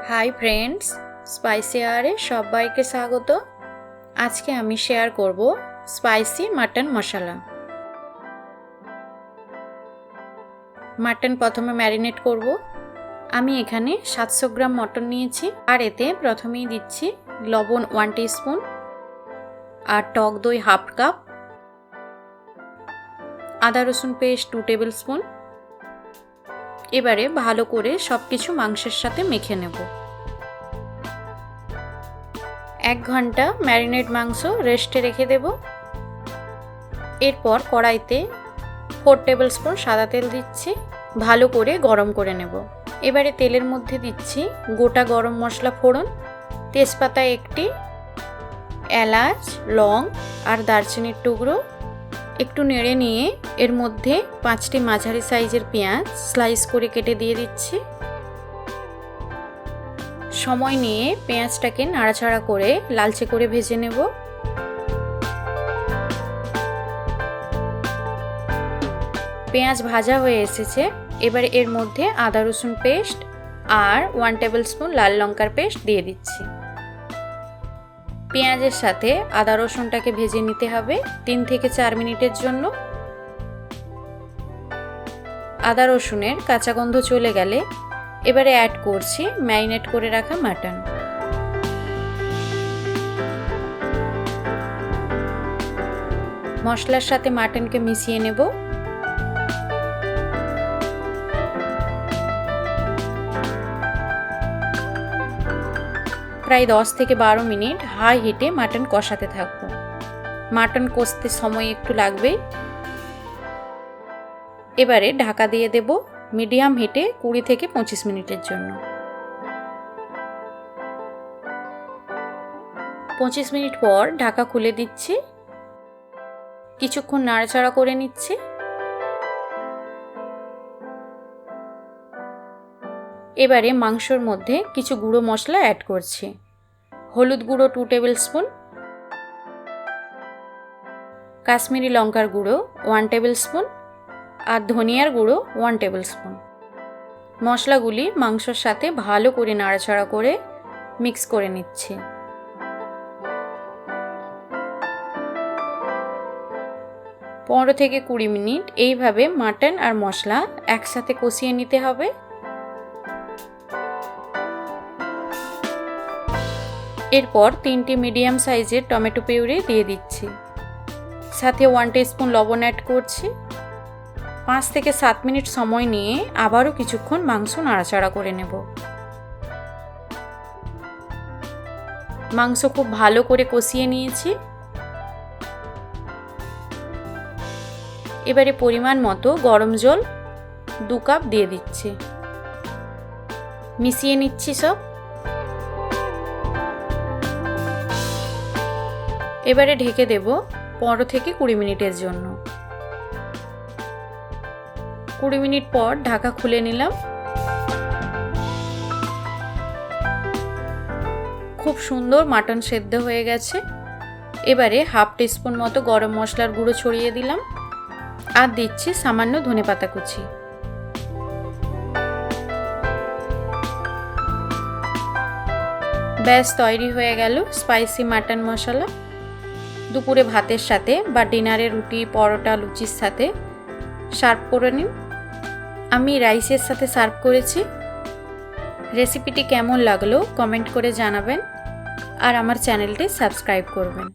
Hi friends spicy आहारे सबाइके स्वागत। आज के आमी शेयर करब स्पाइसी मटन मसाला। मटन प्रथमे मैरिनेट करब। आमी एखाने 700 ग्राम मटन निয়েছি আর এতে প্রথমেই দিচ্ছি লবণ 1 टीस्पून আর টক দই हाफ কাপ, আদা রসুন পেস্ট 2 টেবিল স্পুন। এবারে ভালো করে সবকিছু মাংসের সাথে মেখে নেব। 1 ঘন্টা ম্যারিনেট মাংস রেস্টে রেখে দেব। এরপর কড়াইতে 4 টেবিল স্পুন সাদা তেল দিচ্ছি, ভালো করে গরম করে নেব। এবারে তেলের মধ্যে দিচ্ছি গোটা গরম মশলা ফোড়ন, তেজপাতা একটি, এলাচ, লং আর দারচিনির টুকরো। একটু নেড়ে নিয়ে এর মধ্যে 5টি মাঝারি সাইজের পেঁয়াজ স্লাইস করে কেটে দিয়ে দিচ্ছি। সময় নিয়ে পেঁয়াজটাকে নাড়াচাড়া করে লালচে করে ভেজে নেব। পেঁয়াজ ভাজা হয়ে এসেছে। এবার এর মধ্যে আদা রসুন পেস্ট আর 1 টেবিল স্পুন লাল লঙ্কার পেস্ট দিয়ে দিচ্ছি। পেঁয়াজের সাথে আদা রসুনটাকে ভেজে নিতে হবে 3 থেকে 4 মিনিটের জন্য। আদা রসুনের কাঁচা গন্ধ চলে গেলে এবারে অ্যাড করছি ম্যারিনেট করে রাখা মাটন। মশলার সাথে মাটনকে মিশিয়ে নেব। প্রায় 10 থেকে 12 মিনিট হাই হিটে মাটন কষাতে থাকবো। মাটন কষতে সময় একটু লাগবে। এবারে ঢাকা দিয়ে দেব মিডিয়াম হিটে 20 থেকে 25 মিনিটের জন্য। 25 মিনিট পর ঢাকা খুলে দিচ্ছি, কিছুক্ষণ নাড়াচাড়া করে নিচ্ছি। এবারে মাংসর মধ্যে কিছু গুঁড়ো মশলা অ্যাড করছি। হলুদ গুঁড়ো 2 টেবিল স্পুন, কাশ্মীরি লঙ্কার গুঁড়ো 1 টেবিল স্পুন আর ধনিয়ার গুঁড়ো 1 টেবিল স্পুন। মশলাগুলি মাংসর সাথে ভালো করে নাড়াচাড়া করে মিক্স করে নিচ্ছি। পনেরো থেকে 20 মিনিট এইভাবে মাটন আর মশলা একসাথে কষিয়ে নিতে হবে। এরপর 3টি মিডিয়াম সাইজের টমেটো পিউরি দিয়ে দিচ্ছি, সাথে 1 টিস্পুন লবণ অ্যাড করছি। 5 থেকে 7 মিনিট সময় নিয়ে আবারও কিছুক্ষণ মাংস নাড়াচাড়া করে নেব। মাংস খুব ভালো করে কষিয়ে নিয়েছি। এবারে পরিমাণ মতো গরম জল 2 কাপ দিয়ে দিচ্ছি, মিশিয়ে নিচ্ছি সব। এবারে ঢেকে দেব 15 থেকে 20 মিনিটের জন্য। 20 মিনিট পর ঢাকা খুলে নিলাম। খুব সুন্দর মাটন সেদ্ধ হয়ে গেছে। এবারে হাফ টিস্পুন মতো গরম মশলার গুঁড়ো ছড়িয়ে দিলাম আর দিচ্ছি সামান্য ধনেপাতা কুচি। ব্যাস তৈরি হয়ে গেল স্পাইসি মাটন মশলা। দুপুরে ভাতের সাথে বা ডিনারে রুটি, পরোটা, লুচির সাথে সার্ভ করে নিন। আমি রাইসের সাথে সার্ভ করেছি। রেসিপিটি কেমন লাগলো কমেন্ট করে জানাবেন আর আমার চ্যানেলটি সাবস্ক্রাইব করবেন।